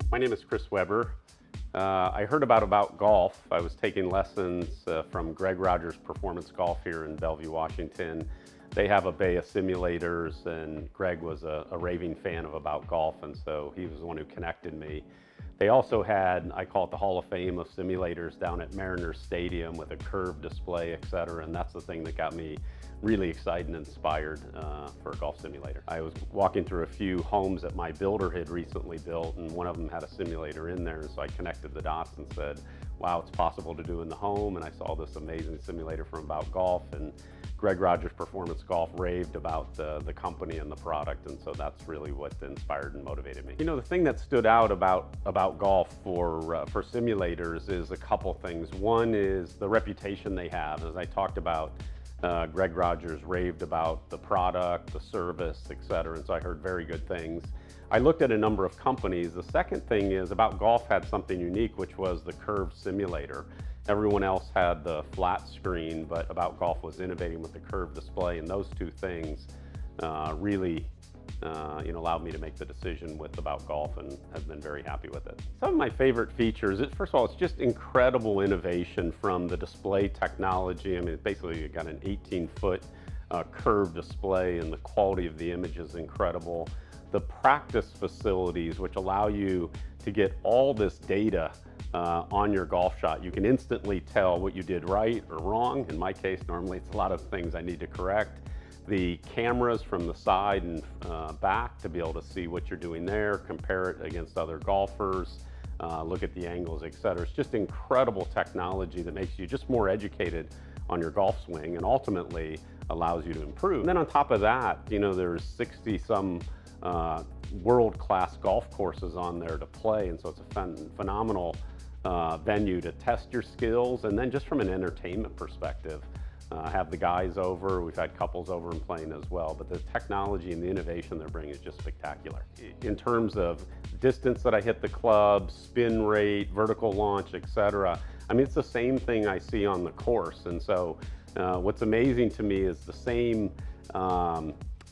My name is Chris Weber. I heard about golf. I was taking lessons from Greg Rogers Performance Golf here in Bellevue, Washington. They have a bay of simulators, and Greg was a raving fan of About Golf, and so he was the one who connected me. They also had, I call it the Hall of Fame of simulators down at Mariners Stadium with a curved display, et cetera, and that's the thing that got me really excited and inspired for a golf simulator. I was walking through a few homes that my builder had recently built, and one of them had a simulator in there, and so I connected the dots and said, wow, it's possible to do in the home, and I saw this amazing simulator from About Golf, and Greg Rogers Performance Golf raved about the company and the product, and so that's really what inspired and motivated me. You know, the thing that stood out about golf for simulators is a couple things. One is the reputation they have. As I talked about, Greg Rogers raved about the product, the service, et cetera, and so I heard very good things. I looked at a number of companies. The second thing is About Golf had something unique, which was the curved simulator. Everyone else had the flat screen, but About Golf was innovating with the curved display, and those two things really allowed me to make the decision with About Golf, and have been very happy with it. Some of my favorite features, first of all, it's just incredible innovation from the display technology. I mean, basically you got an 18-foot curved display, and the quality of the image is incredible. The practice facilities, which allow you to get all this data on your golf shot. You can instantly tell what you did right or wrong. In my case, normally it's a lot of things I need to correct. The cameras from the side and back to be able to see what you're doing there, compare it against other golfers, look at the angles, et cetera. It's just incredible technology that makes you just more educated on your golf swing and ultimately allows you to improve. And then on top of that, you know, there's 60-some world-class golf courses on there to play, and so it's a phenomenal venue to test your skills. And then just from an entertainment perspective, have the guys over, we've had couples over and playing as well, but the technology and the innovation they're bringing is just spectacular. In terms of distance that I hit the club, spin rate, vertical launch, et cetera, I mean, it's the same thing I see on the course. And so what's amazing to me is the same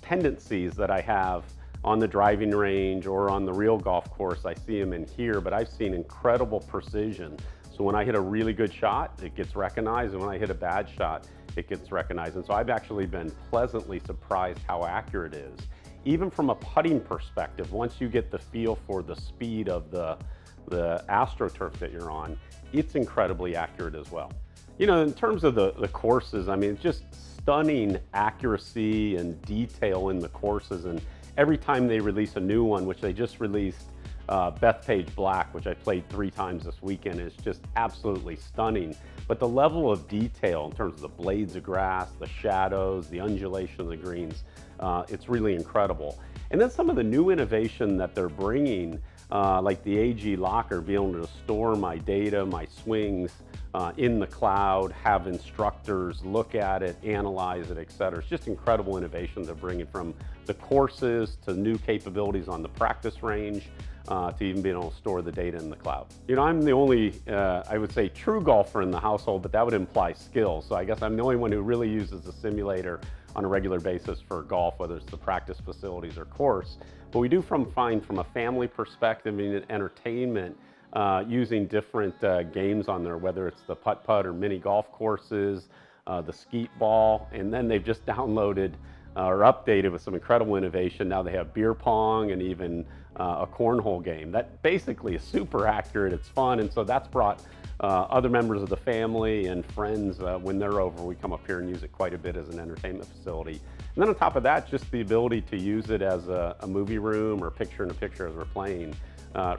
tendencies that I have on the driving range or on the real golf course. I see them in here, but I've seen incredible precision. So when I hit a really good shot, it gets recognized, and when I hit a bad shot, it gets recognized. And so I've actually been pleasantly surprised how accurate it is. Even from a putting perspective, once you get the feel for the speed of the AstroTurf that you're on, it's incredibly accurate as well. You know, in terms of the courses, I mean, it's just stunning accuracy and detail in the courses. And every time they release a new one, which they just released Bethpage Black, which I played 3 times this weekend, is just absolutely stunning. But the level of detail in terms of the blades of grass, the shadows, the undulation of the greens, it's really incredible. And then some of the new innovation that they're bringing, like the AG Locker, being able to store my data, my swings in the cloud, have instructors look at it, analyze it, et cetera. It's just incredible innovation they're bringing, from the courses to new capabilities on the practice range, to even being able to store the data in the cloud. You know, I'm the only, I would say, true golfer in the household, but that would imply skill. So I guess I'm the only one who really uses the simulator on a regular basis for golf, whether it's the practice facilities or course. But we do find from a family perspective and entertainment, using different games on there, whether it's the putt-putt or mini golf courses, the skeet ball, and then they've just downloaded or updated with some incredible innovation. Now they have beer pong and even a cornhole game that basically is super accurate. It's fun, and so that's brought other members of the family and friends. When they're over, we come up here and use it quite a bit as an entertainment facility. And then on top of that, just the ability to use it as a movie room or picture-in-a-picture as we're playing.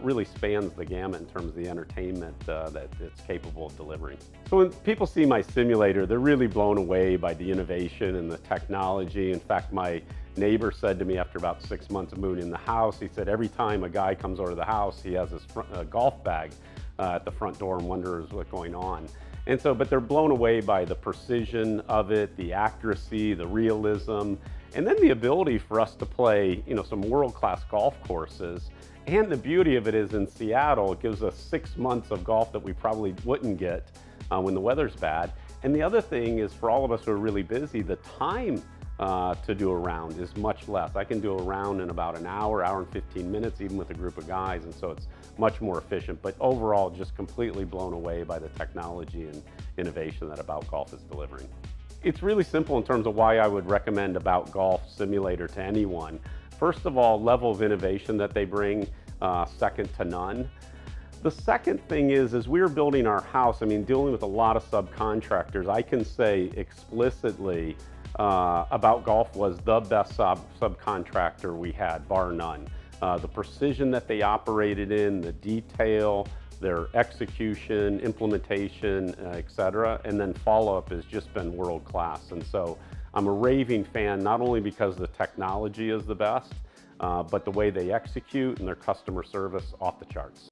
Really spans the gamut in terms of the entertainment that it's capable of delivering. So when people see my simulator, they're really blown away by the innovation and the technology. In fact, my neighbor said to me after about 6 months of moving in the house, he said every time a guy comes over to the house, he has this golf bag at the front door and wonders what's going on. And so, but they're blown away by the precision of it, the accuracy, the realism, and then the ability for us to play, you know, some world-class golf courses. And the beauty of it is in Seattle, it gives us 6 months of golf that we probably wouldn't get when the weather's bad. And the other thing is, for all of us who are really busy, the time to do a round is much less. I can do a round in about an hour, hour and 15 minutes, even with a group of guys, and so it's much more efficient. But overall, just completely blown away by the technology and innovation that aboutGOLF is delivering. It's really simple in terms of why I would recommend aboutGOLF Simulator to anyone. First of all, level of innovation that they bring, second to none. The second thing is, as we were building our house, I mean, dealing with a lot of subcontractors, I can say explicitly aboutGOLF was the best subcontractor we had, bar none. The precision that they operated in, the detail, their execution, implementation, et cetera, and then follow-up has just been world class. And so I'm a raving fan, not only because the technology is the best, but the way they execute and their customer service off the charts.